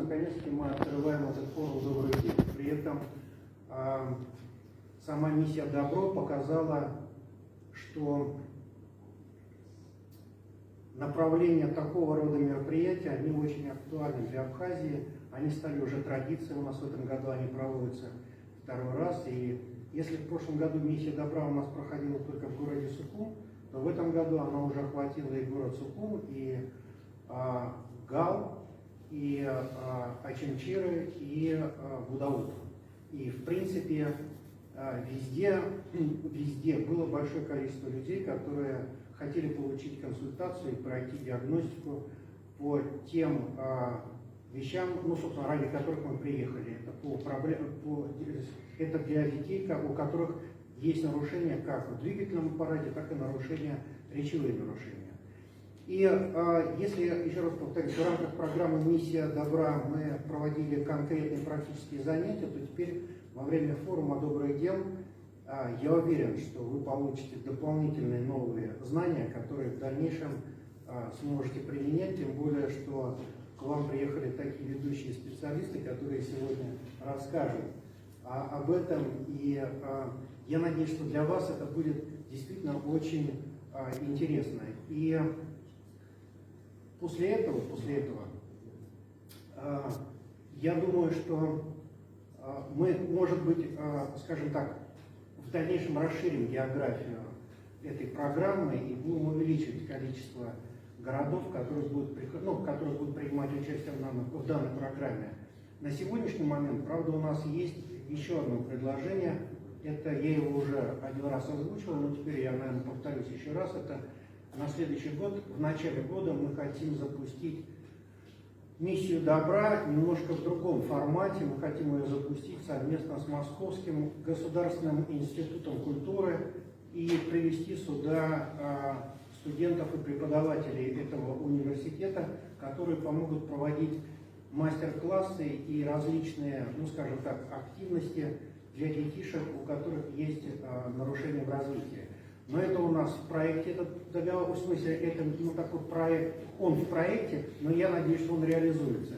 наконец-таки мы открываем этот форум «Добрый день». При этом сама миссия «Добро» показала, что направления такого рода мероприятия, они очень актуальны для Абхазии. Они стали уже традицией, у нас в этом году они проводятся второй раз. И если в прошлом году миссия добра у нас проходила только в городе Сухум, то в этом году она уже охватила и город Сухум, и Гал, и Очимчиры, и Гудаур. И в принципе везде было большое количество людей, которые хотели получить консультацию и пройти диагностику по тем вещам, ну, собственно, ради которых мы приехали. Это для детей, у которых есть нарушения как в двигательном аппарате, так и нарушения, речевые нарушения. И если, еще раз повторюсь, в рамках программы «Миссия добра» мы проводили конкретные практические занятия, то теперь во время форума «Добрых дел» я уверен, что вы получите дополнительные новые знания, которые в дальнейшем сможете применять, тем более, что к вам приехали такие ведущие специалисты, которые сегодня расскажут об этом. И я надеюсь, что для вас это будет действительно очень интересно. И после этого, я думаю, что мы, может быть, скажем так, в дальнейшем расширим географию этой программы и будем увеличивать количество городов, которые будут принимать участие в данной программе. На сегодняшний момент, правда, у нас есть еще одно предложение. Это я его уже один раз озвучивал, но теперь я, наверное, повторюсь еще раз. Это на следующий год, в начале года мы хотим запустить миссию добра немножко в другом формате. Мы хотим ее запустить совместно с Московским государственным институтом культуры и привести сюда студентов и преподавателей этого университета, которые помогут проводить мастер-классы и различные, ну скажем так, активности для детишек, у которых есть нарушения в развитии. Но это у нас в проекте, в смысле, это такой проект, он в проекте, но я надеюсь, что он реализуется.